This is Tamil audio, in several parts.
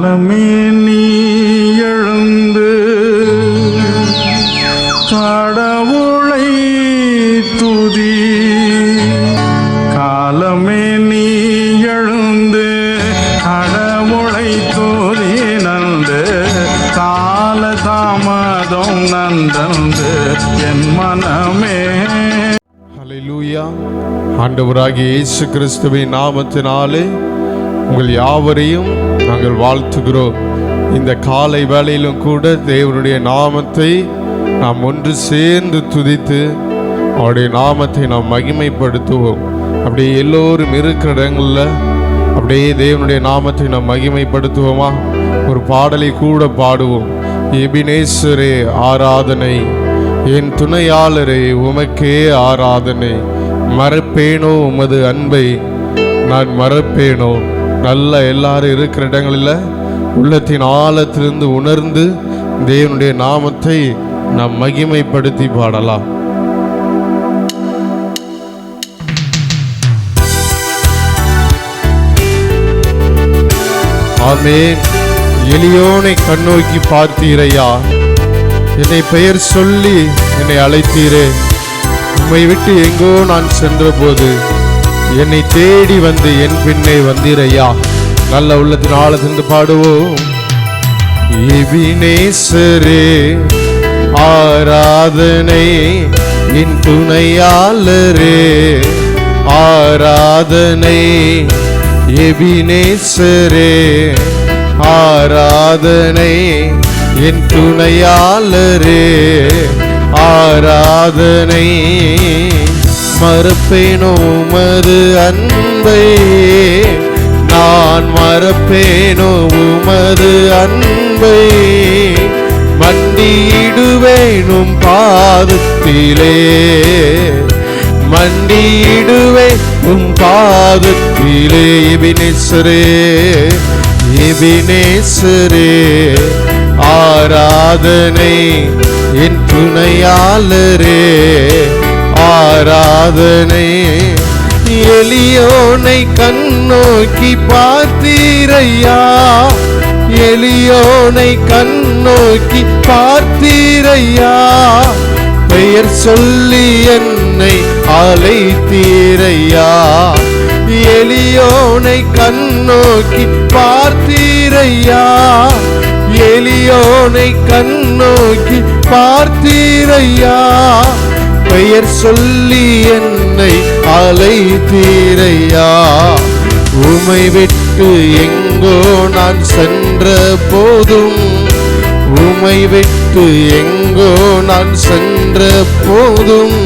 காலமே நீ எழுந்து கடவுளை துதி. காலமே நீ எழுந்து கடவுளை துதி நந்து. கால தாமதம் நந்தந்து என் மனமே. ஹல்லேலூயா. ஆண்டவராகிய இயேசு கிறிஸ்துவின் நாமத்தினாலே உங்கள் யாவரையும் நாங்கள் வாழ்த்துகிறோம். இந்த காலை வேளையிலும் கூட தேவனுடைய நாமத்தை நாம் ஒன்று சேர்ந்து துதித்து அவருடைய நாமத்தை நாம் மகிமைப்படுத்துவோம். அப்படியே எல்லோரும் இருக்கிற இடங்களில் அப்படியே தேவனுடைய நாமத்தை நாம் மகிமைப்படுத்துவோமா? ஒரு பாடலை கூட பாடுவோம். எபினேசரே ஆராதனை, என் துணையாளரே உமக்கே ஆராதனை. மறப்பேனோ உமது அன்பை, நான் மறப்பேனோ. நல்ல எல்லாரும் இருக்கிற இடங்களில் உள்ளத்தின் ஆழத்திலிருந்து உணர்ந்து தேவனுடைய நாமத்தை நாம் மகிமைப்படுத்தி பாடலாம். ஆமென். எளியோனை கண்ணோக்கி பார்த்தீரையா, என்னை பெயர் சொல்லி என்னை அழைத்தீரே. உம்மை விட்டு எங்கோ நான் சென்ற போது என்னை தேடி வந்து என் பின்னே வந்தீரையா. நல்ல உள்ளத்தின் ஆழத்திலிருந்து பாடுவோம். எபினேசரே ஆராதனை, என் துணையாளரே ஆராதனை. எபினேசரே ஆராதனை, என் துணையாளரே ஆராதனை. மறப்பேனோ உமது அன்பை, நான் மறப்பேனோ உமது அன்பை. மண்டியிடுவேனும் பாதத்திலே, மண்டியிடுவேனும் பாதத்திலே. எபினேசரே எபினேசரே ஆராதனை, என் துணையாளரே ஆராதனை. எளியோனை கண்ணோக்கி பார்த்தீரையா, எளியோனை கண்ணோக்கி பார்த்தீரையா. பெயர் சொல்லி என்னை அழைத்தீரையா. எளியோனை கண்ணோக்கி பார்த்தீரையா, எளியோனை கண்ணோக்கி பார்த்தீரையா. பெயர் சொல்லி என்னை அழைத்தீரையா. உமை விட்டு எங்கோ நான் சென்ற போதும், உமை விட்டு எங்கோ நான் சென்ற போதும்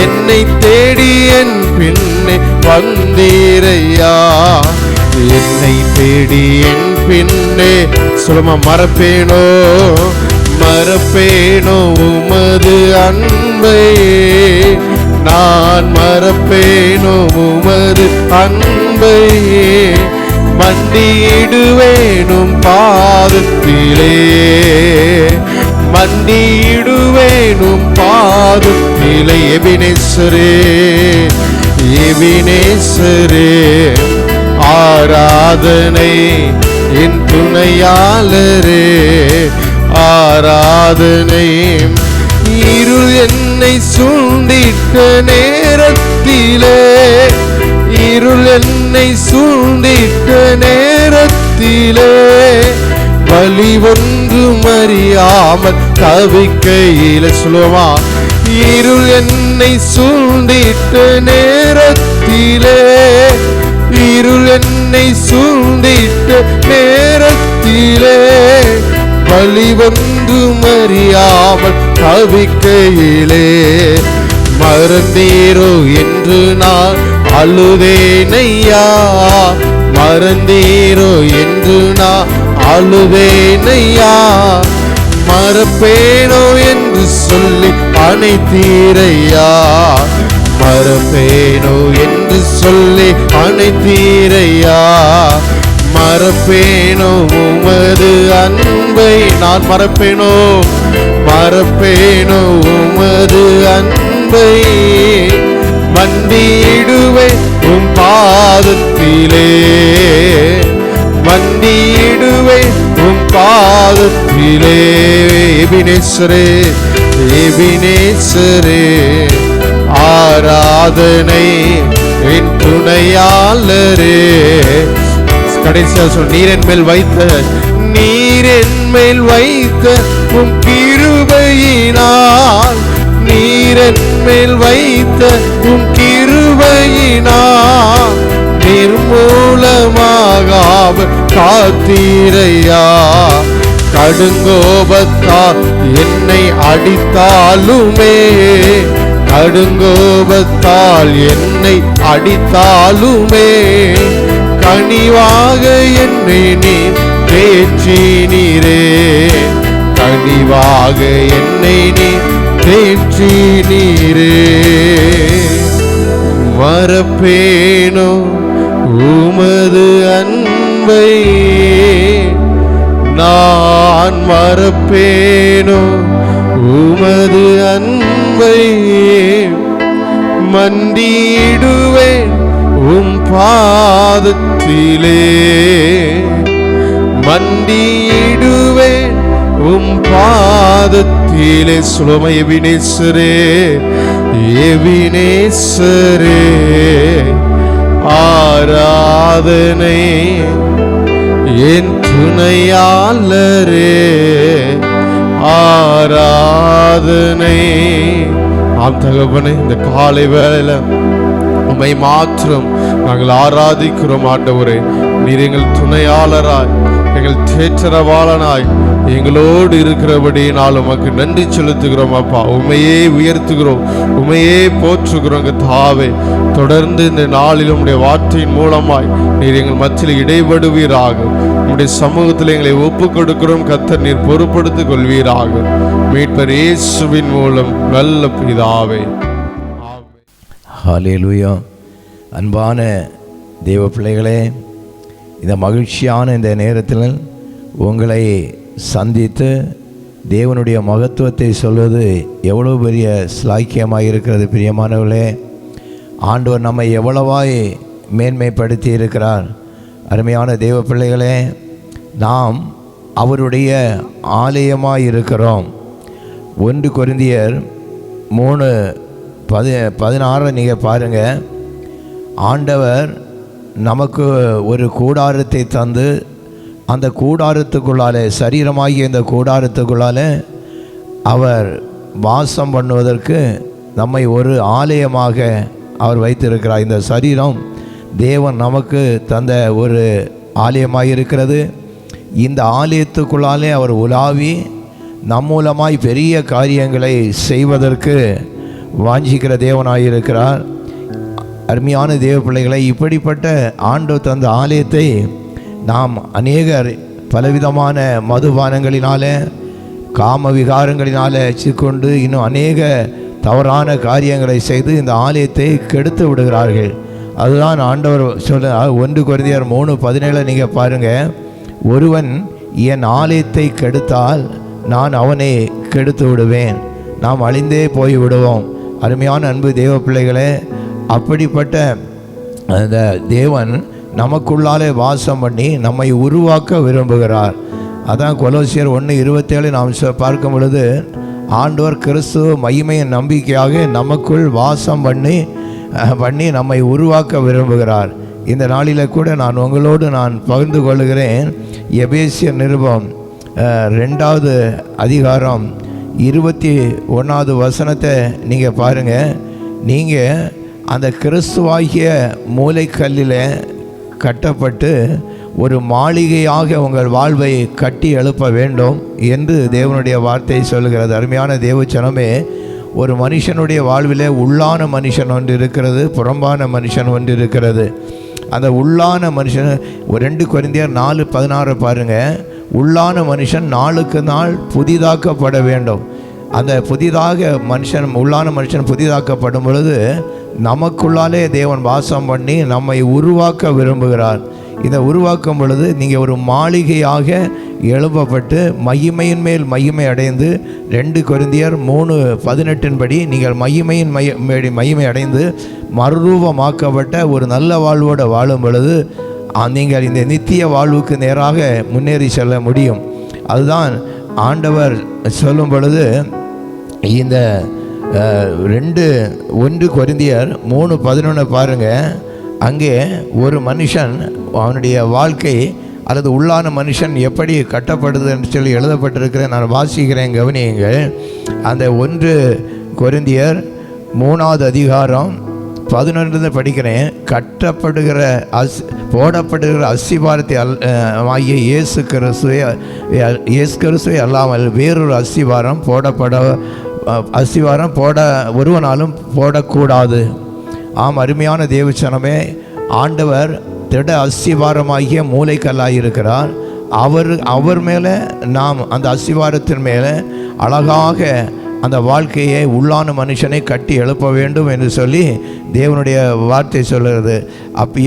என்னை தேடி என் பின்னே வந்தீரையா. என்னை தேடி என் பின்னே சொல்லுமா. மறப்பேனோ மறப்பேனோ உமது அன்பை, நான் மறப்பேனோ உமது அன்பை. மண்டியிடுவேனும் பாதத்திலே, மண்டியிடுவேனும் பாதத்திலே. எபினேசரே எபினேசரே ஆராதனை, என் துணையாளரே ஆராதனை. இருள் என்னை சூழ்ந்திட்ட நேரத்திலே, இருள் என்னை சூழ்ந்திட்ட நேரத்திலே. வழி ஒன்றும் அறியாமல் தவிக்கையில சொல்லுமா. இருள் என்னை சூழ்ந்திட்ட நேரத்திலே, இருள் என்னை சூழ்ந்திட்ட நேரத்திலே. வழி ஒன்றும் அறியாமல் தவிக்கையிலே. மறந்தீரோ என்று நான் அழுதேனையா, மறந்தீரோ என்று நான் அழுதேனையா. மறப்பேனோ என்று சொல்லி அணைத்தீரையா, மறப்பேனோ என்று சொல்லி அணைத்தீரையா. மறப்பேனோ உமது அன்பை, நான் மறப்பேனோ மறப்பேனோ உமது அன்பை. மண்டியிடுவேன் உம் பாதத்திலே, மண்டியிடுவேன் உம் பாதத்திலே. எபினேசரே எபினேசரே ஆராதனை என் துணையாளரே. கடைசியா சொல், நீரென் மேல் வைத்த உம் கிருபையினால், நீரென் மேல் வைத்த உம் கிருபையினால் நிர்மூலமாக காத்தீரையா. கடுங்கோபத்தால் என்னை அடித்தாலுமே, கடுங்கோபத்தால் என்னை அடித்தாலுமே கனிவாக என்னை நீ தேற்றினீரே. கனிவாக என்னை நீ தேற்றினீரே. மறப்பேனோ உமது அன்பை, நான் மறப்பேனோ உமது அன்பை. மண்டியிடுவேன் உம் பாதத்திலே, மண்டியிடுவேன் உம் பாதத்திலே. சுலோம எபினேசரே எபினேசரே ஆராதனை என் துணையாளரே ஆராதனை. ஆம் தகப்பனே, இந்த காலை வேளையில உம்மை மாத்திரம் நாங்கள் ஆராதிக்கிறோம் ஆண்டவரே. நீர் எங்கள் துணையாளராய், எங்கள் தேற்றரவாளனாய் எங்களோடு இருக்கிறபடியினால் உமக்கு நன்றி செலுத்துகிறோம் அப்பா. உண்மையே உயர்த்துகிறோம், உண்மையே போற்றுகிறோம் தாவே. தொடர்ந்து இந்த நாளில் உம்முடைய வார்த்தையின் மூலமாய் நீர் எங்கள் மத்தியில் இடைபடுவீராக. உம்முடைய சமூகத்தில் எங்களை ஒப்பு கொடுக்கிறோம் கர்த்தர், நீர் பொறுப்படுத்திக் கொள்வீராக. மீட்பர் இயேசுவின் மூலம் நல்ல பிதாவே. ஹல்லேலூயா. அன்பான தேவ பிள்ளைகளே, இந்த மகிழ்ச்சியான இந்த நேரத்தில் உங்களை சந்தித்து தேவனுடைய மகத்துவத்தை சொல்வது எவ்வளோ பெரிய ஸ்லாக்கியமாக இருக்கிறது. பிரியமானவர்களே, ஆண்டவர் நம்மை எவ்வளவாய் மேன்மைப்படுத்தி இருக்கிறார். அருமையான தேவ பிள்ளைகளே, நாம் அவருடைய ஆலயமாக இருக்கிறோம். 1 கொரிந்தியர் 3:16 நீங்கள் பாருங்கள். ஆண்டவர் நமக்கு ஒரு கூடாரத்தை தந்து அந்த கூடாரத்துக்குள்ளாலே, சரீரமாகிய இந்த கூடாரத்துக்குள்ளாலே அவர் வாசம் பண்ணுவதற்கு நம்மை ஒரு ஆலயமாக அவர் வைத்திருக்கிறார். இந்த சரீரம் தேவன் நமக்கு தந்த ஒரு ஆலயமாக இருக்கிறது. இந்த ஆலயத்துக்குள்ளாலே அவர் உலாவி நம் மூலமாய் பெரிய காரியங்களை செய்வதற்கு வாஞ்சிக்கிற தேவனாயிருக்கிறார். அருமையான தேவ பிள்ளைகளை, இப்படிப்பட்ட ஆண்டவர் தந்த ஆலயத்தை நாம் அநேகர் பலவிதமான மதுபானங்களினாலே, காம விகாரங்களினாலே சிக்கொண்டு இன்னும் அநேக தவறான காரியங்களை செய்து இந்த ஆலயத்தை கெடுத்து விடுகிறார்கள். அதுதான் ஆண்டவர் சொல்ல 1 கொரிந்தியர் 3:17 நீங்கள் பாருங்கள். ஒருவன் என் ஆலயத்தை கெடுத்தால் நான் அவனை கெடுத்து விடுவேன், நாம் அழிந்தே போய் விடுவோம். அருமையான அன்பு தேவ பிள்ளைகளே, அப்படிப்பட்ட அந்த தேவன் நமக்குள்ளாலே வாசம் பண்ணி நம்மை உருவாக்க விரும்புகிறார். அதான் கொலோசியர் 1:27 நாம் பார்க்கும் பொழுது, ஆண்டவர் கிறிஸ்துவ மகிமையின் நம்பிக்கையாக நமக்குள் வாசம் பண்ணி நம்மை உருவாக்க விரும்புகிறார். இந்த நாளில் கூட நான் உங்களோடு பகிர்ந்து கொள்கிறேன். எபேசியர் நிருபம் 2வது அதிகாரம் 21வது வசனத்தை நீங்கள் பாருங்கள். நீங்கள் அந்த கிறிஸ்துவாகிய மூலைக்கல்லில் கட்டப்பட்டு ஒரு மாளிகையாக உங்கள் வாழ்வை கட்டி எழுப்ப வேண்டும் என்று தேவனுடைய வார்த்தை சொல்கிறது. அருமையான தேவச்சனமே, ஒரு மனுஷனுடைய வாழ்விலே உள்ளான மனுஷன் ஒன்று இருக்கிறது, புறம்பான மனுஷன் ஒன்று இருக்கிறது. அந்த உள்ளான மனுஷன் 2 கொரிந்தியர் 4:16 பாருங்கள். உள்ளான மனுஷன் நாளுக்கு நாள் புதிதாக்கப்பட வேண்டும். அந்த உள்ளான மனுஷன் புதிதாக்கப்படும் பொழுது நமக்குள்ளாலே தேவன் வாசம் பண்ணி நம்மை உருவாக்க விரும்புகிறார். இதை உருவாக்கும் பொழுது நீங்கள் ஒரு மாளிகையாக எழுப்பப்பட்டு மகிமையின் மேல் மகிமை அடைந்து 2 கொரிந்தியர் 3:18 படி நீங்கள் மகிமை அடைந்து மறுரூபமாக்கப்பட்ட ஒரு நல்ல வாழ்வோடு வாழும் பொழுது நீங்கள் இந்த நித்திய வாழ்வுக்கு நேராக முன்னேறி செல்ல முடியும். அதுதான் ஆண்டவர் சொல்லும் பொழுது இந்த 1 கொரிந்தியர் 3:11 பாருங்கள். அங்கே ஒரு மனுஷன் அவனுடைய வாழ்க்கை அல்லது உள்ளான மனுஷன் எப்படி கட்டப்படுது என்று சொல்லி எழுதப்பட்டிருக்கிற நான் வாசிக்கிறேன், கவனியுங்கள். அந்த 1 கொரிந்தியர் 3வது அதிகாரம் 11 படிக்கிறேன். கட்டப்படுகிற போடப்படுகிற அஸ்திபாரத்தை ஆகிய இயேசு கிறிஸ்துவை அல்லாமல் வேறொரு அஸ்திபாரம் போட ஒருவனாலும் போடக்கூடாது. ஆம், அருமையான தேவச்சனமே, ஆண்டவர் திட அஸ்திவாரமாகிய மூளைக்கல்லாயிருக்கிறார். அவர் மேலே நாம் அந்த அஸ்திவாரத்தின் மேலே அழகாக அந்த வாழ்க்கையை உள்ளான மனுஷனை கட்டி எழுப்ப வேண்டும் என்று சொல்லி தேவனுடைய வார்த்தை சொல்கிறது.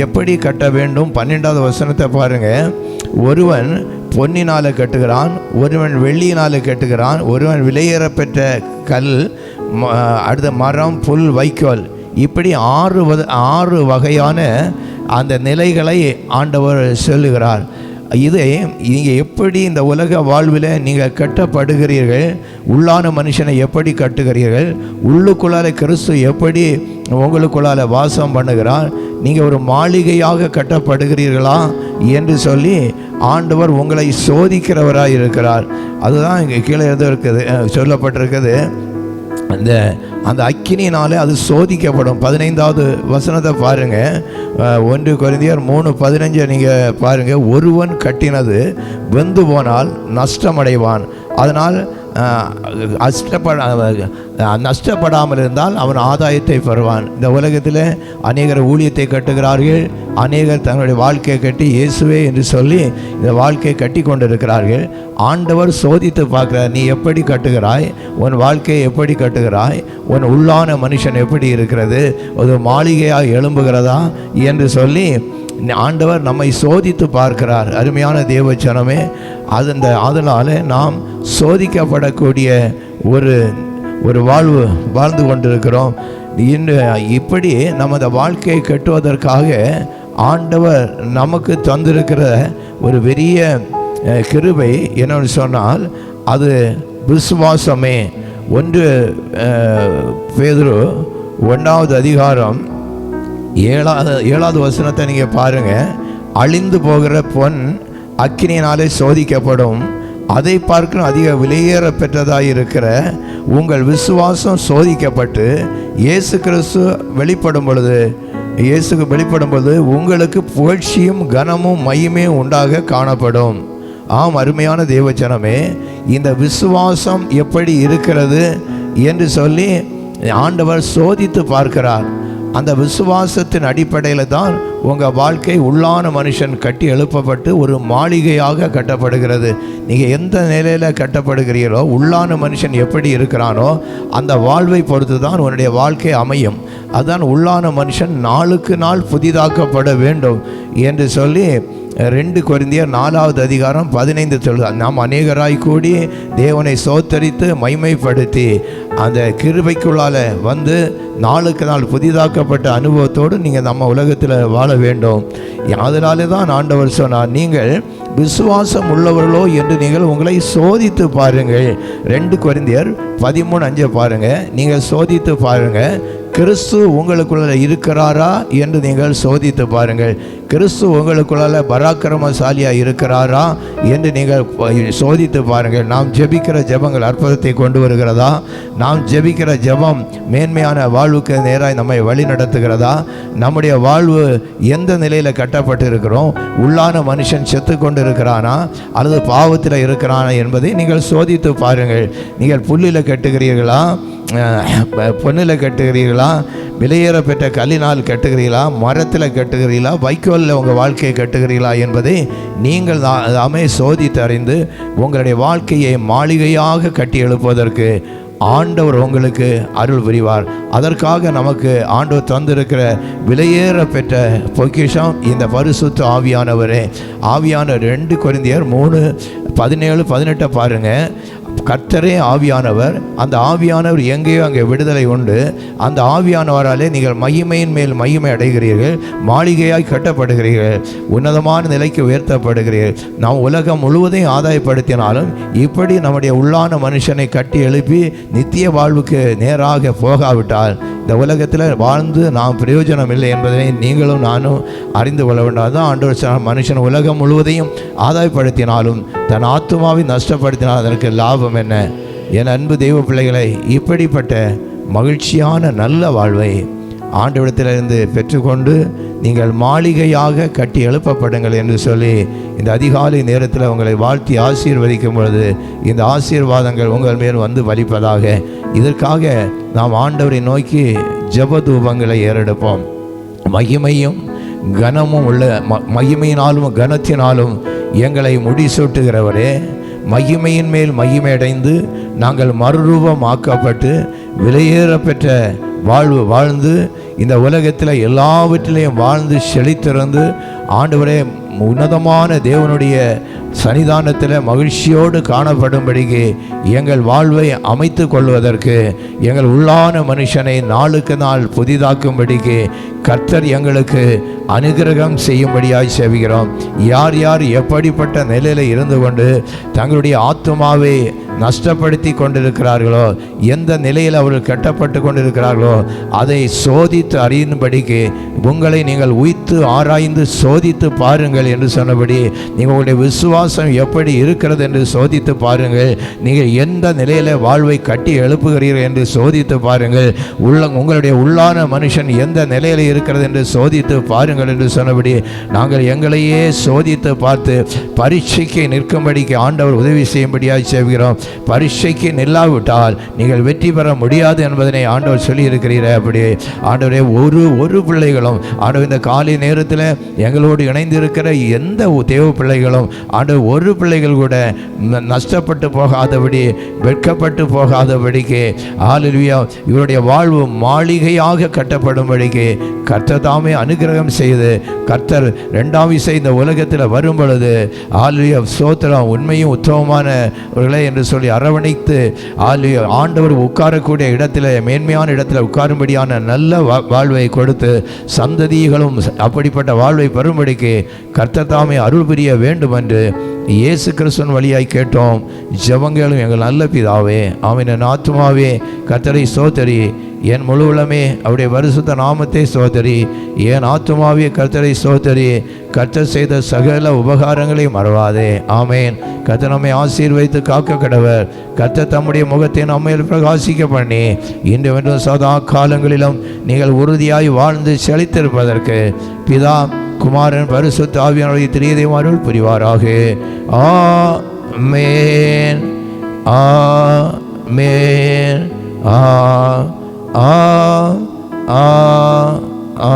எப்படி கட்ட வேண்டும்? 12வது வசனத்தை பாருங்கள். ஒருவன் பொன்னினால் கட்டுகிறான், ஒருவன் வெள்ளியினால் கட்டுகிறான், ஒருவன் விலையேறப்பெற்ற கல், அடுத்த மரம், புல், வைக்கோல், இப்படி 6 வகையான அந்த நிலைகளை ஆண்டவர் சொல்லுகிறார். இதை நீங்கள் எப்படி இந்த உலக வாழ்வில் நீங்கள் கட்டப்படுகிறீர்கள், உள்ளான மனுஷனை எப்படி கட்டுகிறீர்கள், உள்ளுக்குள்ளால கிறிஸ்து எப்படி உங்களுக்குள்ளால வாசம் பண்ணுகிறார், நீங்கள் ஒரு மாளிகையாக கட்டப்படுகிறீர்களா என்று சொல்லி ஆண்டவர் உங்களை சோதிக்கிறவராக இருக்கிறார். அதுதான் இங்கே கீழே இருக்குது சொல்லப்பட்டிருக்குது. அந்த அக்கினியினாலே அது சோதிக்கப்படும். 15வது வசனத்தை பாருங்கள். 1 கொரிந்தியர் 3:15 நீங்கள் பாருங்கள். ஒருவன் கட்டினது வெந்து போனால் நஷ்டமடைவான், அதனால் நஷ்டப்படாமல் இருந்தால் அவன் ஆதாயத்தை பெறுவான். இந்த உலகத்தில் அநேகர் ஊழியத்தை கட்டுகிறார்கள், அநேகர் தன்னுடைய வாழ்க்கையை கட்டி இயேசுவே என்று சொல்லி இந்த வாழ்க்கையை கட்டி கொண்டிருக்கிறார்கள். ஆண்டவர் சோதித்து பார்க்கிறார், நீ எப்படி கட்டுகிறாய், உன் வாழ்க்கையை எப்படி கட்டுகிறாய், உன் உள்ளான மனுஷன் எப்படி இருக்கிறது, ஒரு மாளிகையாக எழும்புகிறதா என்று சொல்லி ஆண்டவர் நம்மை சோதித்து பார்க்கிறார். அருமையான தேவச்சனமே, அதனால் நாம் சோதிக்கப்படக்கூடிய ஒரு வாழ்ந்து கொண்டிருக்கிறோம். இப்படி நமது வாழ்க்கையை கட்டுவதற்காக ஆண்டவர் நமக்கு தந்திருக்கிற ஒரு பெரிய கிருபை என்னன்னு சொன்னால் அது விசுவாசமே. 1 பேதுரு 1வது அதிகாரம் 7வது வசனத்தை நீங்கள் பாருங்கள். அழிந்து போகிற பொன் அக்கினியினாலே சோதிக்கப்படும், அதை பார்க்க அதிக விலையேற பெற்றதாக இருக்கிற உங்கள் விசுவாசம் சோதிக்கப்பட்டு இயேசுக்கு வெளிப்படும் பொழுது உங்களுக்கு புகழ்ச்சியும் கனமும் மகிமையும் உண்டாக காணப்படும். ஆம், அருமையான தேவஜனமே, இந்த விசுவாசம் எப்படி இருக்கிறது என்று சொல்லி ஆண்டவர் சோதித்து பார்க்கிறார். அந்த விசுவாசத்தின் அடிப்படையில் தான் உங்கள் வாழ்க்கை உள்ளான மனுஷன் கட்டி எழுப்பப்பட்டு ஒரு மாளிகையாக கட்டப்படுகிறது. நீங்கள் எந்த நிலையில் கட்டப்படுகிறீர்களோ, உள்ளான மனுஷன் எப்படி இருக்கிறானோ அந்த வாழ்வை பொறுத்து தான் உன்னுடைய வாழ்க்கை அமையும். அதுதான் உள்ளான மனுஷன் நாளுக்கு நாள் புதிதாக்கப்பட வேண்டும் என்று சொல்லி 2 கொரிந்தியர் 4வது அதிகாரம் 15 சொல்கிறார். நாம் அநேகராய் கூடி தேவனை சோத்தரித்து மைமைப்படுத்தி அந்த கிருபைக்குள்ளால் வந்து நாளுக்கு நாள் புதிதாக்கப்பட்ட அனுபவத்தோடு நீங்கள் நம்ம உலகத்தில் வாழ வேண்டும். அதனாலே தான் ஆண்டவர் சொன்னார், நீங்கள் விசுவாசம் உள்ளவர்களோ என்று நீங்கள் உங்களை சோதித்து பாருங்கள். 2 கொரிந்தியர் 13:5 பாருங்கள். நீங்கள் சோதித்து பாருங்கள், கிறிஸ்து உங்களுக்குள்ள இருக்கிறாரா என்று நீங்கள் சோதித்து பாருங்கள். கிறிஸ்து உங்களுக்குள்ள பராக்கிரமசாலியாக இருக்கிறாரா என்று நீங்கள் சோதித்து பாருங்கள். நாம் ஜெபிக்கிற ஜெபங்கள் அற்புதத்தை கொண்டு வருகிறதா? நாம் ஜெபிக்கிற ஜெபம் மேன்மையான வாழ்வுக்கு நேராக நம்மை வழி நடத்துகிறதா? நம்முடைய வாழ்வு எந்த நிலையில் கட்டப்பட்டு இருக்கிறோம்? உள்ளான மனுஷன் செத்து கொண்டு இருக்கிறானா அல்லது பாவத்தில் இருக்கிறானா என்பதை நீங்கள் சோதித்து பாருங்கள். நீங்கள் புல்லில் கட்டுகிறீர்களா, பொண்ணில் கட்டுகிறீர்களா, விலையேற பெற்ற கல்லினால் கட்டுகிறீர்களா, மரத்தில் கட்டுகிறீர்களா, வைக்கோலில் உங்கள் வாழ்க்கையை கட்டுகிறீர்களா என்பதை நீங்கள் தாமே சோதித்து அறிந்து உங்களுடைய வாழ்க்கையை மாளிகையாக கட்டி எழுப்புவதற்கு ஆண்டவர் உங்களுக்கு அருள் புரிவார். அதற்காக நமக்கு ஆண்டவர் தந்திருக்கிற விலையேற பெற்ற பொக்கிஷம் இந்த பரிசுத்த ஆவியானவரே. ஆவியான 2 கொரிந்தியர் 3:17-18 பாருங்கள். கர்த்தரே ஆவியானவர். அந்த ஆவியானவர் எங்கேயோ அங்கே விடுதலை உண்டு. அந்த ஆவியானவராலே நீங்கள் மகிமையின் மேல் மகிமை அடைகிறீர்கள், மாளிகையாய் கட்டப்படுகிறீர்கள், உன்னதமான நிலைக்கு உயர்த்தப்படுகிறீர்கள். நாம் உலகம் முழுவதையும் ஆதாயப்படுத்தினாலும் இப்படி நம்முடைய உள்ளான மனுஷனை கட்டி எழுப்பி நித்திய வாழ்வுக்கு நேராக போகாவிட்டால் இந்த உலகத்தில் வாழ்ந்து நாம் பிரயோஜனம் இல்லை என்பதை நீங்களும் நானும் அறிந்து கொள்ள வேண்டும். அதுதான் ஆண்டவர் மனுஷன் உலகம் முழுவதையும் ஆதாயப்படுத்தினாலும் தன் ஆத்துமாவை நஷ்டப்படுத்தினால் அதற்கு லாபம் என்ன? என் அன்பு தெய்வ பிள்ளைகளை, இப்படிப்பட்ட மகிழ்ச்சியான நல்ல வாழ்வை ஆண்டவரிடத்திலிருந்து பெற்றுக்கொண்டு நீங்கள் மாளிகையாக கட்டி எழுப்பப்படுங்கள் என்று சொல்லி இந்த அதிகாலை நேரத்தில் உங்களை வாழ்த்தி ஆசீர்வதிக்கும் பொழுது இந்த ஆசீர்வாதங்கள் உங்கள் மேல் வந்து வலிப்பதாக. இதற்காக நாம் ஆண்டவரை நோக்கி ஜெப தூபங்களை ஏறெடுப்போம். மகிமையும் கனமும் உள்ள மகிமையினாலும் கனத்தினாலும் எங்களை முடிசூட்டுகிறவரே, மகிமையின் மேல் மகிமை அடைந்து நாங்கள் மறுரூபமாக்கப்பட்டு விலையேற பெற்ற வாழ்வு வாழ்ந்து இந்த உலகத்தில் எல்லாவற்றிலையும் வாழ்ந்து செழித்திருந்து ஆண்டவரே உன்னதமான தேவனுடைய சன்னிதானத்தில் மகிழ்ச்சியோடு காணப்படும்படிக்கு எங்கள் வாழ்வை அமைத்து கொள்வதற்கு, எங்கள் உள்ளான மனுஷனை நாளுக்கு நாள் புதிதாக்கும்படிக்கு கர்த்தர் எங்களுக்கு அனுகிரகம் செய்யும்படியாய் செவிக்கிறோம். யார் யார் எப்படிப்பட்ட நிலையில் இருந்து கொண்டு தங்களுடைய ஆத்துமாவை நஷ்டப்படுத்தி கொண்டிருக்கிறார்களோ, எந்த நிலையில் அவர்கள் கட்டப்பட்டு கொண்டிருக்கிறார்களோ அதை சோதித்து அறியும்படிக்கு உங்களை நீங்கள் உய்த்து ஆராய்ந்து சோதித்து பாருங்கள் என்று சொன்னபடி உங்களுடைய விசுவாசம் எப்படி இருக்கிறது என்று சோதித்து பாருங்கள். நீங்கள் எந்த நிலையில் வாழ்வை கட்டி எழுப்புகிறீர்கள் என்று சோதித்து பாருங்கள். உங்களுடைய உள்ளான மனுஷன் எந்த நிலையில் இருக்கிறது என்று சோதித்து பாருங்கள் என்று சொன்னபடி நாங்கள் எங்களையே சோதித்து பார்த்து பரீட்சைக்கு நிற்கும்படிக்கு ஆண்டவர் உதவி செய்யும்படியாக செய்கிறோம். பரீட்சைக்கு நில்லாவிட்டால் நீங்கள் வெற்றி பெற முடியாது என்பதனை ஆண்டவர் சொல்லியிருக்கிறீர். அப்படி ஆண்டவரே ஒரு பிள்ளைகளும் ஆண்டவர் இந்த காலை நேரத்தில் எங்களோடு இணைந்திருக்கிற எந்த தேவ பிள்ளைகளும் ஆண்டவர் ஒரு பிள்ளைகள் கூட நஷ்டப்பட்டு போகாதபடி வெட்கப்பட்டு போகாதபடிக்கு ஹல்லேலூயா இவருடைய வாழ்வு மாளிகையாக கட்டப்படும்படிக்கு கர்த்தர் தாமே அனுகிரகம் செய்து கர்த்தர் இரண்டாம் விசை இந்த உலகத்தில் வரும் பொழுது ஹல்லேலூயா ஸ்தோத்திரம் உண்மையும் உத்தமமானவர்களே என்று சொல்லி அரவணைத்து ஹல்லேலூயா ஆண்டவர் உட்காரக்கூடிய இடத்துல மேன்மையான இடத்துல உட்காரும்படியான நல்ல வாழ்வை கொடுத்து சந்ததிகளும் அப்படிப்பட்ட வாழ்வை பெறும்படிக்கு கர்த்தர் தாமே அருள் புரிய வேண்டும் என்று இயேசு கிறிஸ்துவின் வழியாய் கேட்டோம். ஜெபங்களும் எங்கள் நல்ல பிதாவே. ஆமென். என் ஆத்துமாவே கர்த்தரை ஸ்தோத்திரி, என் முழு உள்ளமே அவருடைய பரிசுத்த நாமத்தை ஸ்தோத்திரி. என் ஆத்துமாவே கர்த்தரை ஸ்தோத்திரி, கர்த்தர் செய்த சகல உபகாரங்களை மறவாதே. ஆமேன். கர்த்தர் நம்மை ஆசீர்வதித்து காக்க கடவர். கர்த்தர் தம்முடைய முகத்தை நம்மையில் பிரகாசிக்க பண்ணி இன்று வென்றும் சதா காலங்களிலும் நீங்கள் உறுதியாய் வாழ்ந்து செழித்திருப்பதற்கு பிதா குமாரன் பரிசுத்த ஆவியானவருடைய திரியதையும் அருள் புரிவாராக. ஆமென். ஆமென். ஆ ஆ ஆ ஆ